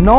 9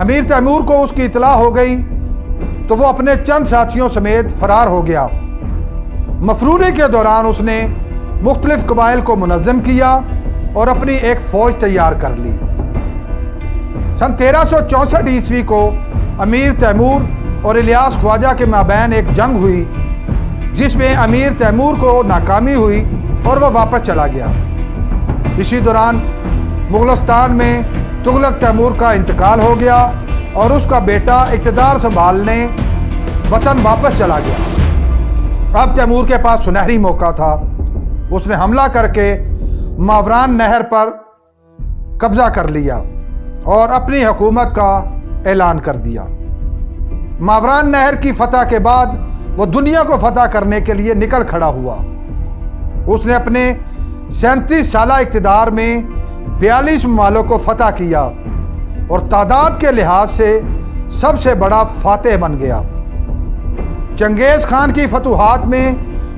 امیر Timur کو اس کی اطلاع ہو گئی تو وہ اپنے چند ساتھیوں سمیت فرار ہو گیا۔ مفروری کے دوران اس نے مختلف قبائل کو منظم کیا اور اپنی ایک فوج تیار کر لی۔ سن 1364 عیسوی کو امیر تیمور اور الیاس خواجہ کے مابین ایک جنگ ہوئی جس میں امیر تیمور کو ناکامی ہوئی اور وہ واپس چلا گیا۔ اسی دوران مغلستان میں تغلق تیمور کا انتقال ہو گیا اور اس کا بیٹا اقتدار سنبھالنے وطن واپس چلا گیا۔ اب تیمور کے پاس سنہری موقع تھا۔ اس نے حملہ کر کے ماوران نہر پر قبضہ کر لیا اور اپنی حکومت کا اعلان کر دیا۔ ماوران نہر کی فتح کے بعد وہ دنیا کو فتح کرنے کے لیے نکل کھڑا ہوا۔ اس نے اپنے 37 سالہ اقتدار میں 42 ممالک کو فتح کیا اور تعداد کے لحاظ سے سب سے بڑا فاتح بن گیا۔ چنگیز خان کی فتوحات میں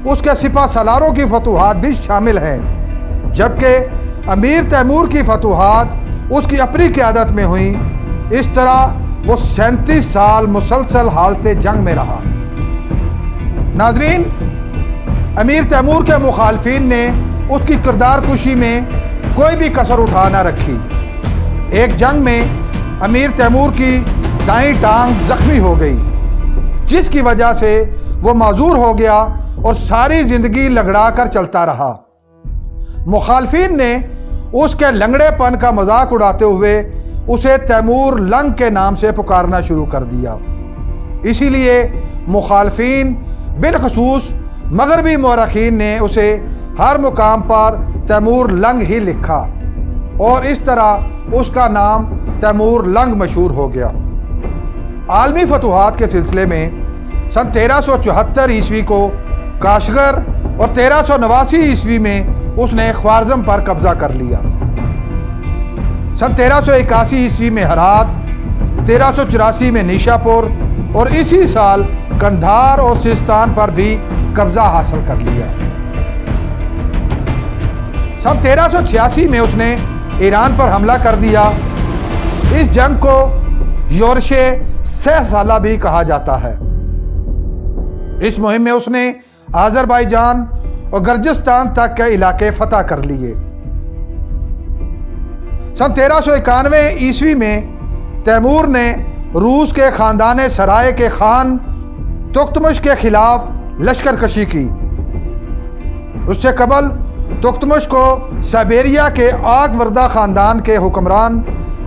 اس کے سپہ سالاروں کی فتوحات بھی شامل ہیں، جبکہ امیر تیمور کی فتوحات اس کی اپنی قیادت میں ہوئیں۔ اس طرح وہ 37 سال مسلسل حالت جنگ میں رہا۔ ناظرین، امیر تیمور کے مخالفین نے اس کی کردار کشی میں کوئی بھی کسر اٹھا نہ رکھی۔ ایک جنگ میں امیر تیمور کی دائیں ٹانگ زخمی ہو گئی، جس کی وجہ سے وہ معذور ہو گیا اور ساری زندگی لنگڑا کر چلتا رہا۔ مخالفین نے اس کے لنگڑے پن کا مذاق اڑاتے ہوئے اسے تیمور لنگ کے نام سے پکارنا شروع کر دیا۔ اسی لیے مخالفین بالخصوص مغربی مورخین نے اسے ہر مقام پر تیمور لنگ ہی لکھا اور اس طرح اس کا نام تیمور لنگ مشہور ہو گیا۔ عالمی فتوحات کے سلسلے میں سن 1374 عیسوی کو کاشغر اور 1389 عیسوی میں اس نے خوارزم پر قبضہ کر لیا۔ سن 1381 عیسوی میں ہرات، 1384 میں نیشا پور اور اسی سال قندھار اور سیستان پر بھی قبضہ حاصل کر لیا۔ سن 1386 میں اس نے ایران پر حملہ کر دیا۔ اس جنگ کو یورش 6 سالہ بھی کہا جاتا ہے۔ اس مہم میں اس نے آذربائیجان اور گرجستان تک کے علاقے فتح کر لیے۔ سن 1391 عیسوی میں تیمور نے روس کے خاندان سرائے کے خان تختمش کے خلاف لشکر کشی کی۔ اس سے قبل تختمش کو سائبیریا کے آگ وردہ خاندان کے حکمران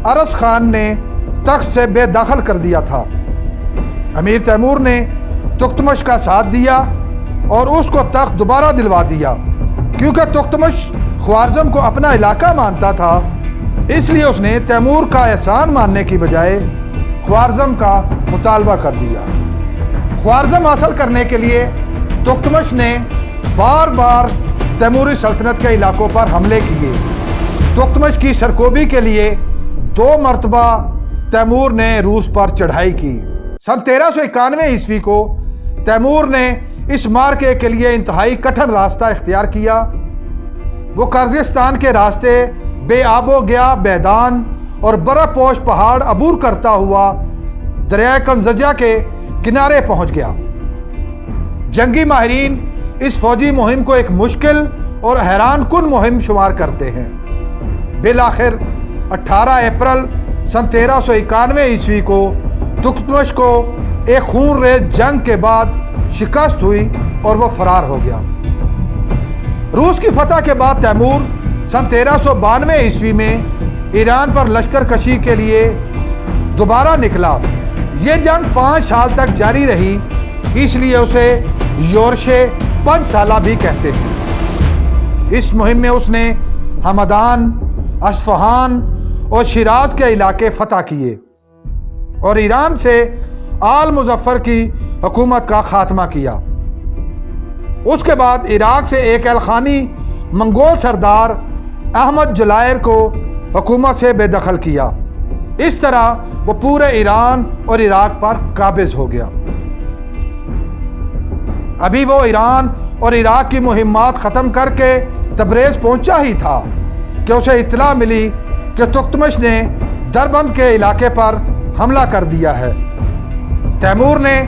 ارس خان نے تخت سے بے دخل کر دیا تھا۔ امیر تیمور نے تختمش کا ساتھ دیا اور اس کو تخت دوبارہ دلوا دیا۔ کیونکہ تختمش خوارزم کو اپنا علاقہ مانتا تھا، اس لیے اس نے تیمور کا احسان ماننے کی بجائے خوارزم کا مطالبہ کر دیا۔ خوارزم حاصل کرنے کے لیے تختمش نے بار بار تیموری سلطنت کے علاقوں پر حملے کیے۔ تختمش کی سرکوبی کے لیے 2 مرتبہ تیمور نے روس پر چڑھائی کی۔ سن 1391 عیسوی کو تیمور نے اس مارکے کے لیے انتہائی کٹھن راستہ اختیار کیا۔ وہ قرغیزستان کے راستے بے آب و گیا میدان اور برف پوش پہاڑ عبور کرتا ہوا دریائے کنزجہ کے کنارے پہنچ گیا۔ جنگی ماہرین اس فوجی مہم کو ایک مشکل اور حیران کن مہم شمار کرتے ہیں۔ بالآخر 18 اپریل سن 1391 عیسوی کو تختمش کو ایک خون ریز جنگ کے بعد شکست ہوئی اور وہ فرار ہو گیا۔ روس کی فتح کے بعد تیمور سن 1392 عیسوی میں ایران پر لشکر کشی کے لیے دوبارہ نکلا۔ یہ جنگ 5 سال تک جاری رہی، اس لیے اسے یورش 5 سالہ بھی کہتے ہیں۔ اس مہم میں اس نے ہمدان، اصفہان اور شیراز کے علاقے فتح کیے اور ایران سے آل مظفر کی حکومت کا خاتمہ کیا۔ اس کے بعد عراق سے ایک الخانی منگول سردار احمد جلائر کو حکومت سے بے دخل کیا۔ اس طرح وہ پورے ایران اور عراق پر قابض ہو گیا۔ ابھی وہ ایران اور عراق کی مہمات ختم کر کے تبریز پہنچا ہی تھا کہ اسے اطلاع ملی کہ تختمش نے دربند کے علاقے پر حملہ کر دیا ہے۔ تیمور نے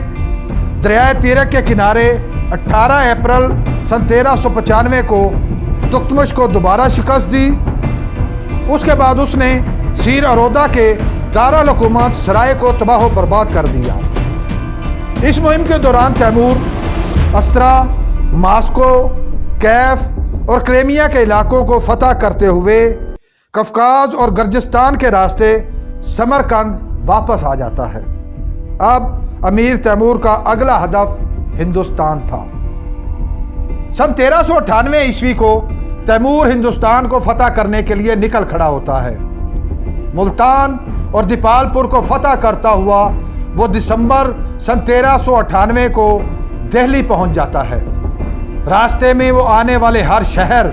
دریائے تیرک کے کنارے 18 اپریل سن 1395 کو تختمش کو دوبارہ شکست دی۔ اس کے بعد اس نے سیر ارودہ کے دارالحکومت سرائے کو تباہ و برباد کر دیا۔ اس مہم کے دوران تیمور استرا، ماسکو، کیف اور کریمیا کے علاقوں کو فتح کرتے ہوئے قفقاز اور گرجستان کے راستے سمرقند واپس آ جاتا ہے۔ اب امیر تیمور کا اگلا ہدف ہندوستان تھا۔ سن 1398 عیسوی کو تیمور ہندوستان کو فتح کرنے کے لیے نکل کھڑا ہوتا ہے۔ ملتان اور دیپال پور کو فتح کرتا ہوا وہ دسمبر سن 1398 کو دہلی پہنچ جاتا ہے۔ راستے میں وہ آنے والے ہر شہر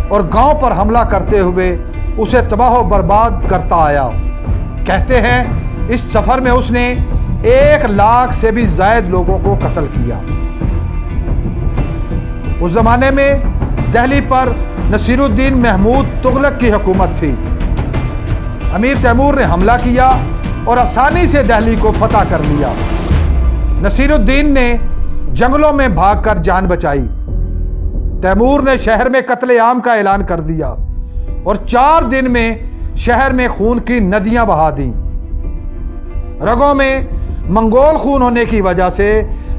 اور گاؤں پر حملہ کرتے ہوئے اسے تباہ و برباد کرتا آیا۔ کہتے ہیں اس سفر میں اس نے 1 لاکھ سے بھی زائد لوگوں کو قتل کیا۔ اس زمانے میں دہلی پر نصیر الدین محمود تغلق کی حکومت تھی۔ امیر تیمور نے حملہ کیا اور آسانی سے دہلی کو فتح کر لیا۔ نصیر الدین نے جنگلوں میں بھاگ کر جان بچائی۔ تیمور نے شہر میں قتل عام کا اعلان کر دیا اور 4 دن میں شہر میں خون کی ندیاں بہا دیں۔ رگوں میں منگول خون ہونے کی وجہ سے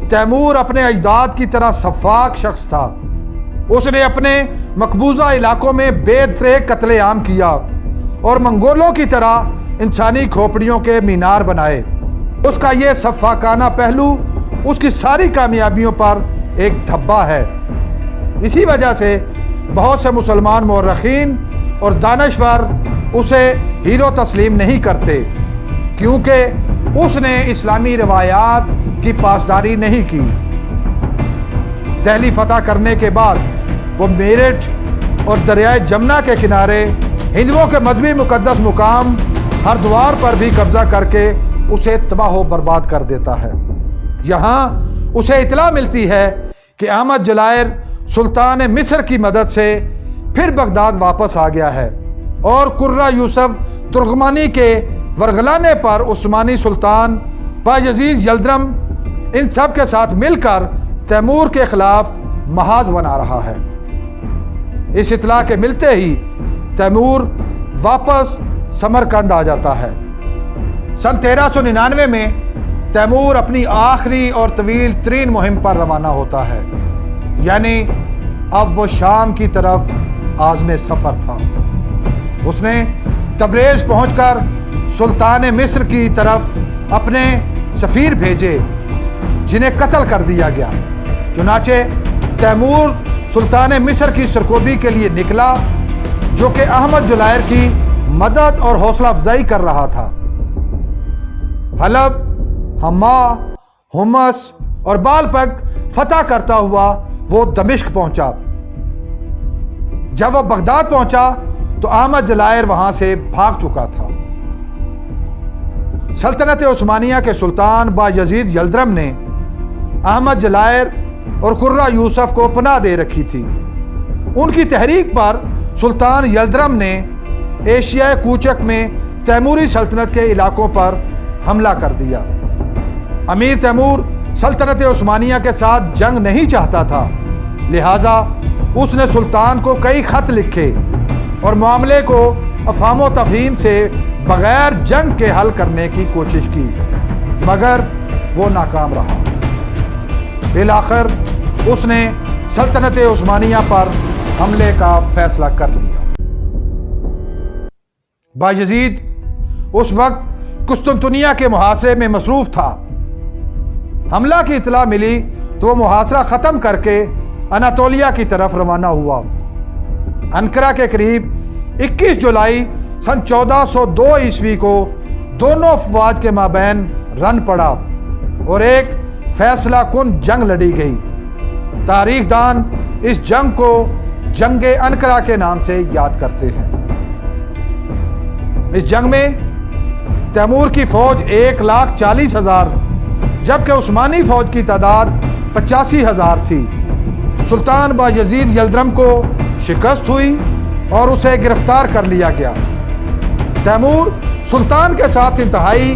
تیمور اپنے اجداد کی طرح سفاک شخص تھا۔ اس نے اپنے مقبوضہ علاقوں میں بے دریغ قتل عام کیا اور منگولوں کی طرح انسانی کھوپڑیوں کے مینار بنائے۔ اس کا یہ سفاکانہ پہلو اس کی ساری کامیابیوں پر ایک دھبا ہے۔ اسی وجہ سے بہت سے مسلمان مورخین اور دانشور اسے ہیرو تسلیم نہیں کرتے، کیونکہ اس نے اسلامی روایات کی پاسداری نہیں کی۔ دہلی فتح کرنے کے بعد وہ میرٹھ اور دریائے جمنا کے کنارے ہندوؤں کے مذہبی مقدس مقام ہردوار پر بھی قبضہ کر کے اسے تباہ و برباد کر دیتا ہے۔ یہاں اسے اطلاع ملتی ہے کہ احمد جلائر سلطان مصر کی مدد سے پھر بغداد واپس آ گیا ہے اور قرہ یوسف ترکمانی کے ورغلانے پر عثمانی سلطان بایزید یلدرم ان سب کے ساتھ مل کر تیمور کے خلاف محاذ بنا رہا ہے۔ اس اطلاع کے ملتے ہی تیمور واپس سمرقند آ جاتا ہے۔ سن 1399 میں تیمور اپنی آخری اور طویل ترین مہم پر روانہ ہوتا ہے، یعنی اب وہ شام کی طرف عازم سفر تھا۔ اس نے تبریز پہنچ کر سلطان مصر کی طرف اپنے سفیر بھیجے جنہیں قتل کر دیا گیا۔ چنانچہ تیمور سلطان مصر کی سرکوبی کے لیے نکلا، جو کہ احمد جلائر کی مدد اور حوصلہ افزائی کر رہا تھا۔ حلب، حما، حمص اور بالپک فتح کرتا ہوا وہ دمشق پہنچا۔ جب وہ بغداد پہنچا تو احمد جلائر وہاں سے بھاگ چکا تھا۔ سلطنت عثمانیہ کے سلطان بایزید یلدرم نے احمد جلائر اور قرہ یوسف کو پناہ دے رکھی تھی۔ ان کی تحریک پر سلطان یلدرم نے ایشیائے کوچک میں تیموری سلطنت کے علاقوں پر حملہ کر دیا۔ امیر تیمور سلطنت عثمانیہ کے ساتھ جنگ نہیں چاہتا تھا، لہذا اس نے سلطان کو کئی خط لکھے اور معاملے کو افہام و تفہیم سے بغیر جنگ کے حل کرنے کی کوشش کی، مگر وہ ناکام رہا۔ بالآخر اس نے سلطنت عثمانیہ پر حملے کا فیصلہ کر لیا۔ بایزید اس وقت قسطنطنیہ کے محاصرے میں مصروف تھا۔ حملہ کی اطلاع ملی تو وہ محاصرہ ختم کر کے اناطولیہ کی طرف روانہ ہوا۔ انقرہ کے قریب 21 جولائی سن 1402 عیسوی کو دونوں افواج کے مابین رن پڑا اور ایک فیصلہ کن جنگ لڑی گئی۔ تاریخ دان اس جنگ کو جنگ انقرہ کے نام سے یاد کرتے ہیں۔ اس جنگ میں تیمور کی فوج 1,40,000 جبکہ عثمانی فوج کی تعداد 85,000 تھی۔ سلطان بایزید یلدرم کو شکست ہوئی اور اسے گرفتار کر لیا گیا۔ تیمور سلطان کے ساتھ انتہائی